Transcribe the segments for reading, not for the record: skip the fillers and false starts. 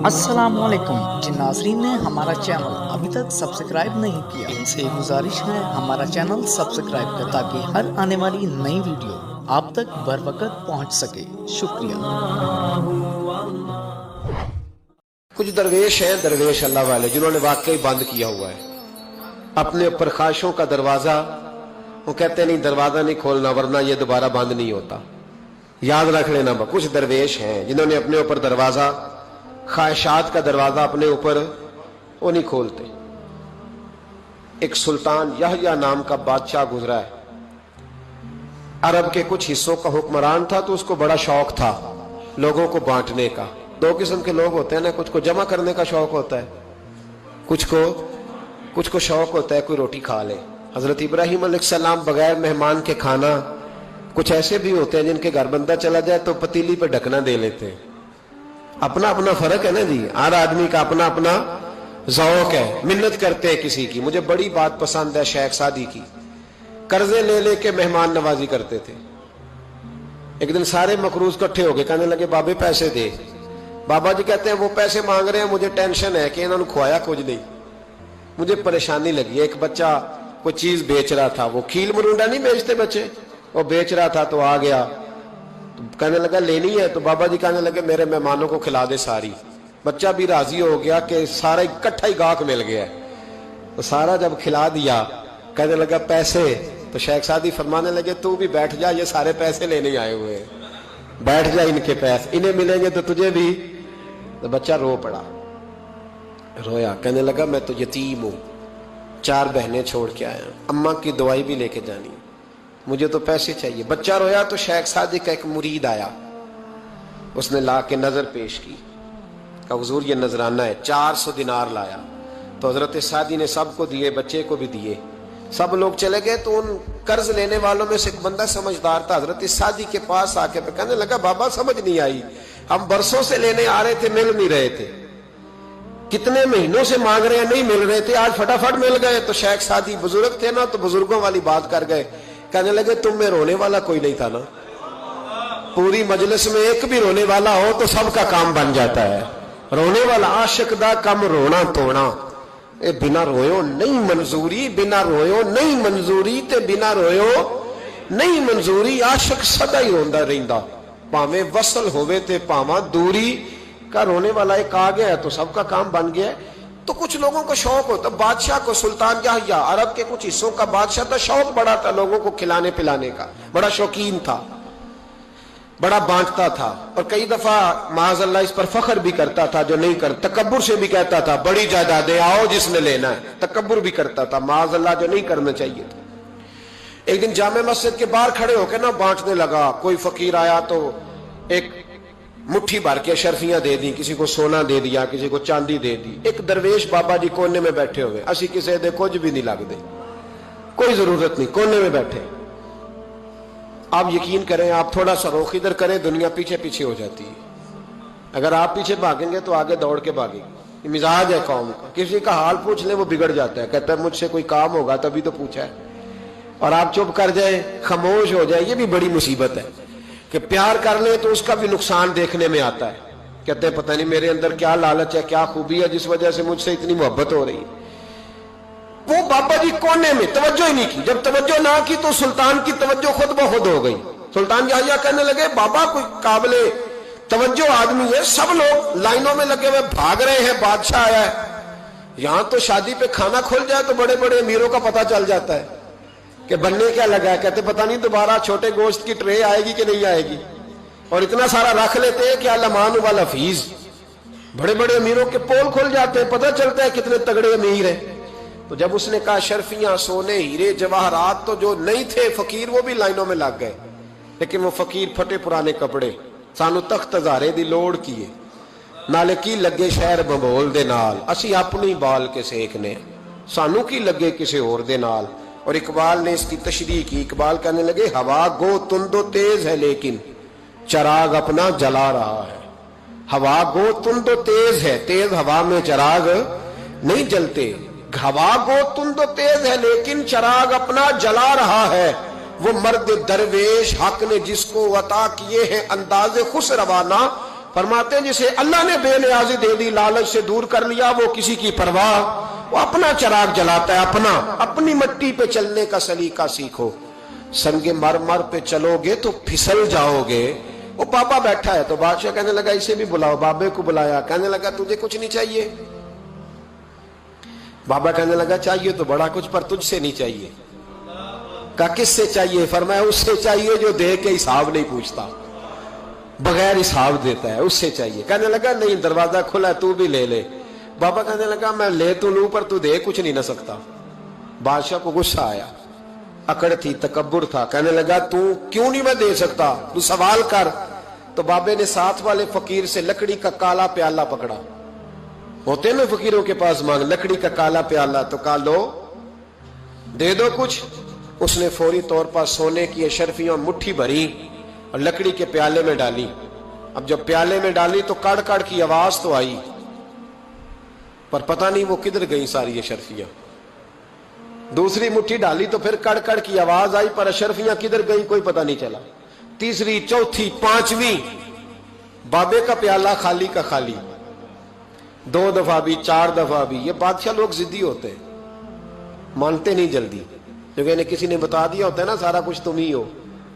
السلام علیکم جن ناظرین نے ہمارا چینل ابھی تک سبسکرائب نہیں کیا ان سے گزارش ہے ہمارا چینل سبسکرائب کریں تاکہ ہر آنے والی نئی ویڈیو آپ تک بر وقت پہنچ سکے. شکریہ. کچھ درویش ہیں، درویش اللہ والے، جنہوں نے واقعی بند کیا ہوا ہے اپنے اوپر خواہشوں کا دروازہ. وہ کہتے نہیں دروازہ نہیں کھولنا ورنہ یہ دوبارہ بند نہیں ہوتا. یاد رکھ لینا، کچھ درویش ہیں جنہوں نے اپنے اوپر دروازہ، خواہشات کا دروازہ اپنے اوپر وہ نہیں کھولتے. ایک سلطان یحییٰ نام کا بادشاہ گزرا ہے. عرب کے کچھ حصوں کا حکمران تھا تو اس کو بڑا شوق تھا لوگوں کو بانٹنے کا. دو قسم کے لوگ ہوتے ہیں نا، کچھ کو جمع کرنے کا شوق ہوتا ہے، کچھ کو شوق ہوتا ہے کوئی روٹی کھا لے. حضرت ابراہیم علیہ السلام بغیر مہمان کے کھانا، کچھ ایسے بھی ہوتے ہیں جن کے گھر بندہ چلا جائے تو پتیلی پہ ڈھکنا دے لیتے ہیں. اپنا اپنا فرق ہے نا جی، ہر آدمی کا اپنا اپنا ذوق ہے. منت کرتے ہیں کسی کی. مجھے بڑی بات پسند ہے شیخ سعدی کی، قرضے لے لے کے مہمان نوازی کرتے تھے. ایک دن سارے مقروض کٹھے ہو گئے، کہنے لگے بابے پیسے دے. بابا جی کہتے ہیں وہ پیسے مانگ رہے ہیں، مجھے ٹینشن ہے کہ انہوں نے کھوایا کچھ نہیں، مجھے پریشانی لگی. ایک بچہ کوئی چیز بیچ رہا تھا، وہ کھیل مرونڈا نہیں بیچتے بچے، وہ بیچ رہا تھا تو آ گیا، تو کہنے لگا لینی ہے. تو بابا جی کہنے لگے میرے مہمانوں کو کھلا دے ساری. بچہ بھی راضی ہو گیا کہ سارا اکٹھا ہی گاہک مل گیا ہے. تو سارا جب کھلا دیا کہنے لگا پیسے. تو شیخ سعدی فرمانے لگے تو بھی بیٹھ جا، یہ سارے پیسے لینے آئے ہوئے ہیں، بیٹھ جا، ان کے پیسے انہیں ملیں گے تو تجھے بھی. تو بچہ رو پڑا، رویا، کہنے لگا میں تو یتیم ہوں، 4 بہنیں چھوڑ کے آیا، اماں کی دوائی بھی لے کے جانی، مجھے تو پیسے چاہیے. بچہ رویا تو شیخ سعدی کا ایک مرید آیا، اس نے لا کے نظر پیش کی، کہا حضور یہ نذرانہ ہے. 400 دینار لایا. تو حضرت سعدی نے سب کو دیے، بچے کو بھی دیے. سب لوگ چلے گئے تو ان قرض لینے والوں میں سے ایک بندہ سمجھدار تھا، حضرت سعدی کے پاس آ کے کہنے لگا بابا سمجھ نہیں آئی، ہم برسوں سے لینے آ رہے تھے مل نہیں رہے تھے، کتنے مہینوں سے مانگ رہے ہیں نہیں مل رہے تھے، آج فٹافٹ مل گئے. تو شیخ سعدی بزرگ تھے نا، تو بزرگوں والی بات کر گئے. کہنے لگے تم میں رونے والا کوئی نہیں تھا نا، پوری مجلس میں ایک بھی رونے والا ہو تو سب کا کام بن جاتا ہے. رونے والا عاشق دا کم رونا توڑا، اے بنا رویو نہیں منظوری، بنا رویو نہیں منظوری تے بنا رویو نہیں منظوری. عاشق سدا ہی روندا رہندا، پاویں وصل ہوئے تے پاواں دوری. کا رونے والا ایک آ گیا ہے تو سب کا کام بن گیا ہے. تو کچھ لوگوں کو شوق ہوتا، بادشاہ کو سلطان یحییٰ عرب کے کچھ حصوں کا بادشاہ تھا، شوق بڑا تھا لوگوں کو کھلانے پلانے کا، بڑا شوقین تھا، بڑا بانٹتا تھا. اور کئی دفعہ معاذ اللہ اس پر فخر بھی کرتا تھا جو نہیں کرتا، تکبر سے بھی کہتا تھا بڑی جائیدادیں آؤ جس نے لینا ہے، تکبر بھی کرتا تھا معاذ اللہ جو نہیں کرنا چاہیے تھا. ایک دن جامع مسجد کے باہر کھڑے ہو کے نا بانٹنے لگا. کوئی فقیر آیا تو ایک مٹھی بھر کے اشرفیاں دے دی، کسی کو سونا دے دیا، کسی کو چاندی دے دی. ایک درویش بابا جی کونے میں بیٹھے ہوئے، اسی کسی دے کچھ بھی نہیں لگ دے، کوئی ضرورت نہیں، کونے میں بیٹھے. آپ یقین کریں، آپ تھوڑا سا رخ ادھر کریں، دنیا پیچھے پیچھے ہو جاتی ہے. اگر آپ پیچھے بھاگیں گے تو آگے دوڑ کے بھاگے گی. یہ مزاج ہے قوم کا، کسی کا حال پوچھ لیں وہ بگڑ جاتا ہے، کہتا ہے مجھ سے کوئی کام ہوگا تبھی تو پوچھا ہے. اور آپ چپ کر جائیں، خاموش ہو جائیں، یہ بھی بڑی مصیبت ہے. کہ پیار کر لیں تو اس کا بھی نقصان دیکھنے میں آتا ہے. کہتے ہیں پتہ نہیں میرے اندر کیا لالچ ہے، کیا خوبی ہے جس وجہ سے مجھ سے اتنی محبت ہو رہی ہے. وہ بابا جی کونے میں توجہ ہی نہیں کی. جب توجہ نہ کی تو سلطان کی توجہ خود بخود ہو گئی. سلطان یحییٰ کہنے لگے بابا کوئی قابل توجہ آدمی ہے، سب لوگ لائنوں میں لگے ہوئے بھاگ رہے ہیں، بادشاہ آیا ہے. یہاں تو شادی پہ کھانا کھل جائے تو بڑے بڑے امیروں کا پتہ چل جاتا ہے کہ بننے کیا لگا ہے. کہتے پتہ نہیں دوبارہ چھوٹے گوشت کی ٹرے آئے گی کہ نہیں آئے گی. اور اتنا سارا رکھ لیتے ہیں کہ علمان والحفیظ، بڑے بڑے امیروں کے پول کھل جاتے ہیں، پتہ چلتا ہے کتنے تگڑے امیر ہیں. تو جب اس نے کہا شرفیاں، سونے، ہیرے، جواہرات، تو جو نہیں تھے فقیر وہ بھی لائنوں میں لگ گئے. لیکن وہ فقیر پھٹے پرانے کپڑے، سانو تخت ہزارے دی لوڑ کیے، نالے کی لگے شہر ببول دے نال، اسی اپنی بال کے سیکنے، سانو کی لگے کسے اور دے نال. اور اقبال نے اس کی تشریح کی. اقبال کہنے لگے ہوا گو تند و تیز ہے لیکن چراغ اپنا جلا رہا ہے. ہوا گو تند و تیز ہے، تیز ہوا میں چراغ نہیں جلتے. ہوا گو تند و تیز ہے لیکن چراغ اپنا جلا رہا ہے. وہ مرد درویش حق نے جس کو عطا کیے ہیں انداز خوش روانہ، فرماتے ہیں جسے اللہ نے بے نیازی دے دی، لالچ سے دور کر لیا، وہ کسی کی پرواہ، وہ اپنا چراغ جلاتا ہے، اپنی مٹی پہ چلنے کا سلیقہ سیکھو، سنگ مرمر پہ چلو گے تو پھسل جاؤ گے۔ وہ بابا بیٹھا ہے تو بادشاہ کہنے لگا اسے بھی بلاؤ، بابے کو بلایا، کہنے لگا تجھے کچھ نہیں چاہیے؟ بابا کہنے لگا چاہیے تو بڑا کچھ، پر تجھ سے نہیں چاہیے۔ کہا کس سے چاہیے؟ فرمایا اس سے چاہیے جو دے کے حساب نہیں پوچھتا، بغیر حساب دیتا ہے، اس سے چاہیے۔ کہنے لگا نہیں، دروازہ کھلا ہے، تو بھی لے لے۔ بابا کہنے لگا میں لے تو لوں پر تو دے کچھ نہیں نہ سکتا۔ بادشاہ کو غصہ آیا، اکڑ تھی، تکبر تھا، کہنے لگا تو کیوں نہیں میں دے سکتا، تو سوال کر۔ تو بابے نے ساتھ والے فقیر سے لکڑی کا کالا پیالہ پکڑا، ہوتے نا فقیروں کے پاس مانگ، لکڑی کا کالا پیالہ، تو کہا لو دے دو کچھ۔ اس نے فوری طور پر سونے کی اشرفیاں مٹھی بھری اور لکڑی کے پیالے میں ڈالی۔ اب جب پیالے میں ڈالی تو کڑ کڑ کی آواز تو آئی، پر پتہ نہیں وہ کدھر گئی ساری اشرفیاں۔ دوسری مٹھی ڈالی تو پھر کڑ کڑ کی آواز آئی، پر اشرفیاں کدھر گئی کوئی پتہ نہیں چلا۔ تیسری، چوتھی، پانچویں، بابے کا پیالہ خالی کا خالی، 2 دفعہ بھی، 4 دفعہ بھی۔ یہ بادشاہ لوگ ضدی ہوتے ہیں، مانتے نہیں جلدی، کیونکہ انہیں کسی نے بتا دیا ہوتا ہے نا سارا کچھ تم ہی ہو،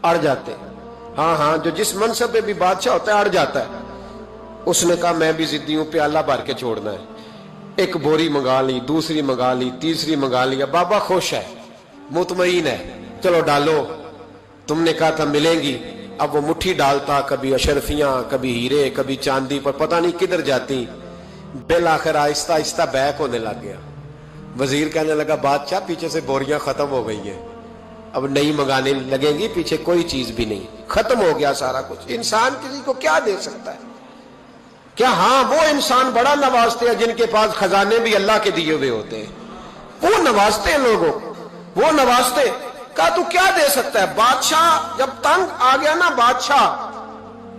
اڑ جاتے۔ ہاں جو جس منصب پہ بھی بادشاہ ہوتا ہے اڑ جاتا ہے۔ اس نے کہا میں بھی ضدی ہوں، پیالہ بھر کے چھوڑنا ہے۔ ایک بوری منگا لی، دوسری منگا لی، تیسری منگا لیا۔ بابا خوش ہے، مطمئن ہے، چلو ڈالو، تم نے کہا تھا ملیں گی۔ اب وہ مٹھی ڈالتا، کبھی اشرفیاں، کبھی ہیرے، کبھی چاندی، پر پتہ نہیں کدھر جاتی۔ بالآخر آہستہ آہستہ بیک ہونے لگ گیا۔ وزیر کہنے لگا بادشاہ پیچھے سے بوریاں ختم ہو گئی ہیں، اب نئی منگانے لگیں گی، پیچھے کوئی چیز بھی نہیں، ختم ہو گیا سارا کچھ۔ انسان کسی کو کیا دے سکتا ہے؟ کیا ہاں وہ انسان بڑا نوازتے ہیں جن کے پاس خزانے بھی اللہ کے دیے ہوئے ہوتے ہیں، وہ نوازتے ہیں لوگوں، وہ نوازتے۔ کہا تو کیا دے سکتا ہے؟ بادشاہ جب تنگ آ گیا نا بادشاہ،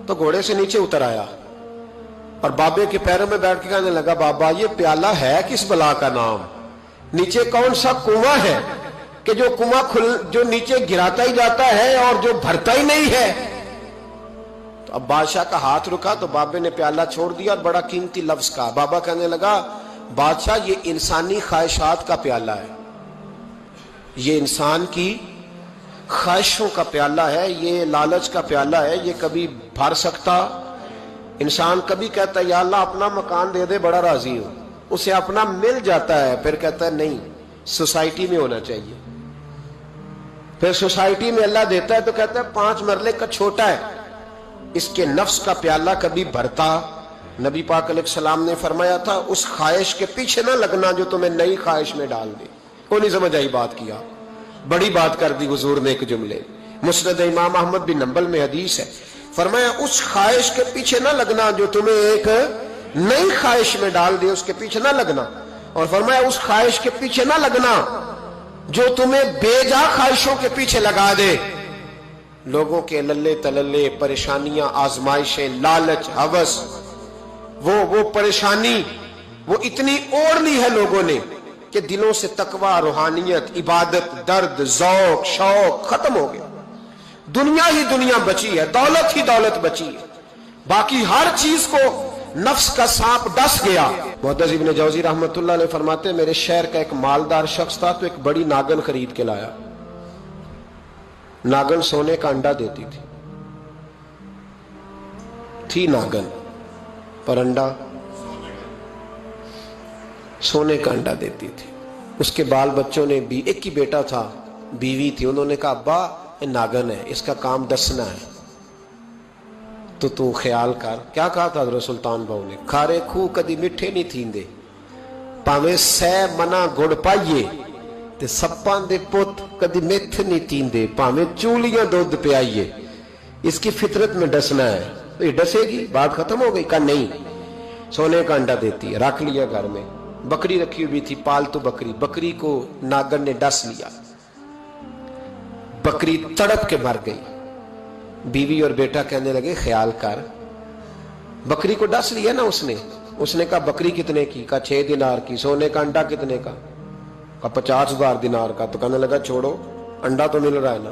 تو گھوڑے سے نیچے اتر آیا اور بابے کے پیروں میں بیٹھ کے کہنے لگا بابا یہ پیالہ ہے کس بلا کا نام؟ نیچے کون سا کنواں ہے کہ جو کنواں جو نیچے گراتا ہی جاتا ہے اور جو بھرتا ہی نہیں ہے؟ تو اب بادشاہ کا ہاتھ رکا تو بابے نے پیالہ چھوڑ دیا اور بڑا قیمتی لفظ کہا۔ بابا کہنے لگا بادشاہ یہ انسانی خواہشات کا پیالہ ہے، یہ انسان کی خواہشوں کا پیالہ ہے، یہ لالچ کا پیالہ ہے، یہ کبھی بھر سکتا۔ انسان کبھی کہتا ہے یا اللہ اپنا مکان دے دے بڑا راضی ہوں، اسے اپنا مل جاتا ہے، پھر کہتا ہے نہیں سوسائٹی میں ہونا چاہیے، پھر سوسائٹی میں اللہ دیتا ہے تو کہتا ہے 5 مرلے کا چھوٹا ہے۔ اس کے نفس کا پیالہ کبھی بھرتا۔ نبی پاک علیہ السلام نے فرمایا تھا اس خواہش کے پیچھے نہ لگنا جو تمہیں نئی خواہش میں ڈال دے۔ کوئی نہیں سمجھ آئی بات کیا، بڑی بات کر دی حضور نے ایک جملے۔ مسند امام احمد بن حنبل میں حدیث ہے، فرمایا اس خواہش کے پیچھے نہ لگنا جو تمہیں ایک نئی خواہش میں ڈال دے، اس کے پیچھے نہ لگنا۔ اور فرمایا اس خواہش کے پیچھے نہ لگنا جو تمہیں بے جا خواہشوں کے پیچھے لگا دے۔ لوگوں کے للے تللے، پریشانیاں، آزمائشیں، لالچ، ہوس، وہ پریشانی وہ اتنی اوڑھ لی ہے لوگوں نے کہ دلوں سے تقوی، روحانیت، عبادت، درد، ذوق، شوق ختم ہو گیا۔ دنیا ہی دنیا بچی ہے، دولت ہی دولت بچی ہے، باقی ہر چیز کو نفس کا سانپ ڈس گیا۔ محدث ابن جوزی رحمۃ اللہ علیہ فرماتے ہیں میرے شہر کا ایک مالدار شخص تھا تو ایک بڑی ناگن خرید کے لایا۔ ناگن سونے کا انڈا دیتی تھی ناگن، پر انڈا سونے کا انڈا دیتی تھی۔ اس کے بال بچوں نے بھی، ایک ہی بیٹا تھا، بیوی تھی، انہوں نے کہا ابا یہ ناگن ہے، اس کا کام دسنا ہے، تو خیال کر۔ کیا کہا تھا حضرت سلطان بہو نے؟ کھارے کھو کدی میٹھے نہیں تھیندے، پاویں سہ منا گڑ پائیے تے سپاں دے پت کدی میتھ نہیں تیندے، پاویں چولیاں دودھ پیائیے، اس کی فطرت میں ڈسنا ہے۔ تو یہ ڈسے گی، بات ختم ہو گئی۔ کہا نہیں، سونے کا انڈا دیتی ہے۔ رکھ لیا گھر میں، بکری رکھی ہوئی تھی، پالتو بکری، بکری کو ناگن نے ڈس لیا، بکری تڑپ کے مر گئی۔ بیوی اور بیٹا کہنے لگے خیال کر، بکری کو ڈس لیا نا اس نے کہا بکری کتنے کی؟ کہا 6 دینار کی۔ سونے کا انڈا کتنے کا؟ کہا 50,000 دینار کا۔ تو کہنے لگا چھوڑو، انڈا تو مل رہا ہے نا،